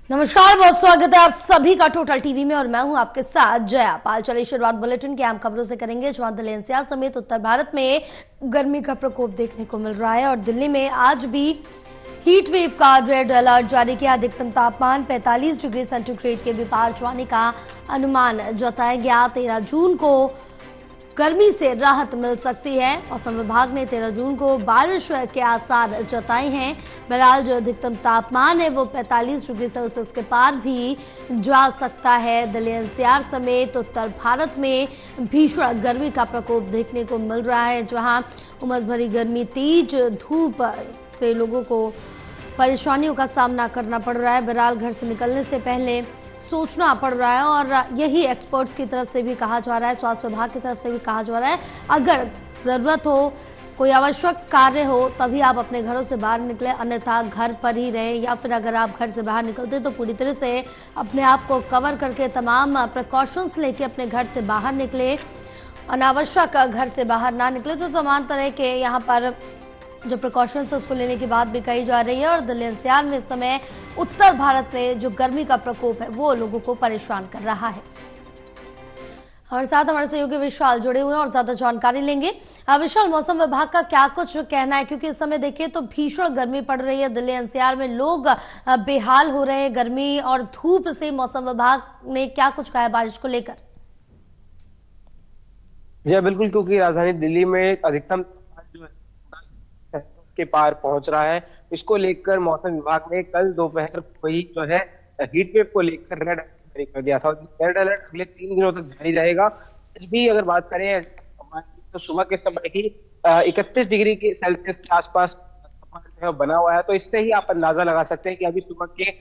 नमस्कार, बहुत स्वागत है आप सभी का टोटल टीवी में और मैं हूं आपके साथ जया पाल। चलिए शुरुआत बुलेटिन की अहम खबरों से करेंगे। जहां दिल्ली एनसीआर समेत उत्तर भारत में गर्मी का प्रकोप देखने को मिल रहा है और दिल्ली में आज भी हीट वेव का रेड अलर्ट जारी किया। अधिकतम तापमान 45 डिग्री सेंटीग्रेड के भी पार छूने का अनुमान जताया गया। 13 जून को गर्मी से राहत मिल सकती है। मौसम विभाग ने 13 जून को बारिश के आसार जताए हैं। बहरहाल जो अधिकतम तापमान है वो 45 डिग्री सेल्सियस के पार भी जा सकता है। दिल्ली एनसीआर समेत उत्तर भारत में भीषण गर्मी का प्रकोप देखने को मिल रहा है, जहां उमस भरी गर्मी, तेज धूप से लोगों को परेशानियों का सामना करना पड़ रहा है। बहरहाल घर से निकलने से पहले सोचना पड़ रहा है और यही एक्सपर्ट्स की तरफ से भी कहा जा रहा है, स्वास्थ्य विभाग की तरफ से भी कहा जा रहा है, अगर जरूरत हो, कोई आवश्यक कार्य हो तभी आप अपने घरों से बाहर निकले, अन्यथा घर पर ही रहें। या फिर अगर आप घर से बाहर निकलते तो पूरी तरह से अपने आप को कवर करके तमाम प्रिकॉशंस लेके अपने घर से बाहर निकले। अनावश्यक घर से बाहर ना निकले। तो तमाम तरह के यहाँ पर जो प्रिकॉशंस है उसको लेने की बात भी कही जा रही है। और दिल्ली एनसीआर में इस समय उत्तर भारत में जो गर्मी का प्रकोप है वो लोगों को परेशान कर रहा है। हमारे साथ हमारे सहयोगी विशाल जुड़े हुए हैं और ज्यादा जानकारी लेंगे। विशाल, मौसम विभाग का क्या कुछ कहना है, क्योंकि इस समय देखिए तो भीषण गर्मी पड़ रही है दिल्ली एनसीआर में, लोग बेहाल हो रहे हैं गर्मी और धूप से। मौसम विभाग ने क्या कुछ कहा है बारिश को लेकर? जी बिल्कुल, क्योंकि राजधानी दिल्ली में अधिकतम तापमान जो है 45 सेल्सियस के पार पहुंच रहा है। इसको लेकर मौसम विभाग ने कल दोपहर को ही जो है हीट वेव को लेकर रेड अलर्ट जारी कर दिया था। रेड अलर्ट अगले 3 दिनों तक जारी रहेगा। आज भी अगर बात करें तो सुबह के समय ही 31 डिग्री के सेल्सियस के आसपास तापमान जो है बना हुआ है। तो इससे ही आप अंदाजा लगा सकते हैं कि अभी सुबह के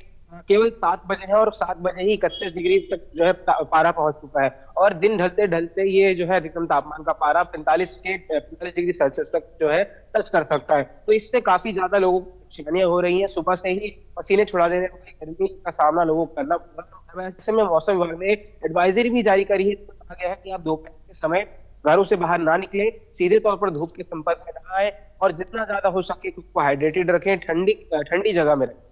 केवल 7 बजे है और 7 बजे ही 31 डिग्री तक जो है पारा पहुंच चुका है। और दिन ढलते ढलते ये जो है अधिकतम तापमान का पारा 45 डिग्री सेल्सियस तक जो है टच कर सकता है। तो इससे काफी ज्यादा लोगों को परेशानियां हो रही हैं। सुबह से ही पसीने छुड़ा देने वाली गर्मी का सामना लोगों को करना पड़ रहा है। ऐसे में मौसम विभाग ने एडवाइजरी भी जारी करी है। कहा गया है कि आप दोपहर के समय घरों से बाहर ना निकले, सीधे तौर पर धूप के संपर्क में ना आए और जितना ज्यादा हो सके खुद को हाइड्रेटेड रखें, ठंडी ठंडी जगह में रखें।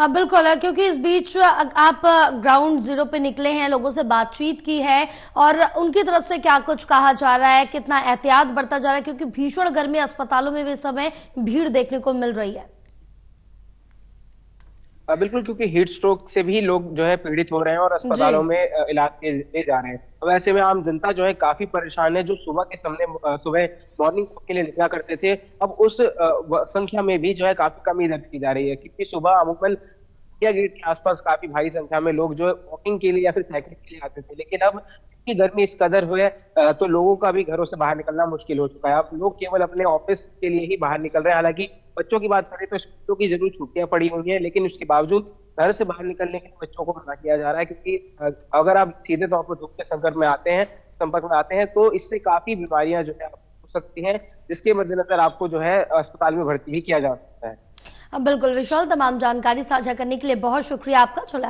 बिल्कुल है, क्योंकि इस बीच आप ग्राउंड जीरो पे निकले हैं, लोगों से बातचीत की है और उनकी तरफ से क्या कुछ कहा जा रहा है, कितना एहतियात बरता जा रहा है, क्योंकि भीषण गर्मी, अस्पतालों में भी इस समय भीड़ देखने को मिल रही है। बिल्कुल, क्योंकि हीट स्ट्रोक से भी लोग जो है पीड़ित हो रहे हैं और अस्पतालों में इलाज के लिए जा रहे हैं। तो ऐसे में आम जनता जो है काफी परेशान है। जो सुबह के समय सुबह मॉर्निंग वॉक के लिए निकला करते थे, अब उस संख्या में भी जो है काफी कमी दर्ज की जा रही है, क्योंकि सुबह अमूमन इंडिया गेट के आसपास काफी भारी संख्या में लोग जो है वॉकिंग के लिए या फिर साइकिलिंग के लिए आते थे। लेकिन अब की गर्मी इस कदर हुई है तो लोगों का भी घरों से बाहर निकलना मुश्किल हो चुका है। अब लोग केवल अपने ऑफिस के लिए ही बाहर निकल रहे हैं। हालांकि बच्चों की बात करें तो स्कूलों की जरूर छुट्टियां पड़ी हुई हैं, लेकिन उसके बावजूद घर से बाहर निकलने के लिए बच्चों को मना किया जा रहा है, क्योंकि अगर आप सीधे तौर पर धूप के संपर्क में आते हैं तो इससे काफी बीमारियां जो है हो सकती हैं, जिसके मद्देनजर आपको जो है अस्पताल में भर्ती भी किया जा सकता है। बिल्कुल विशाल, तमाम जानकारी साझा करने के लिए बहुत शुक्रिया आपका। चला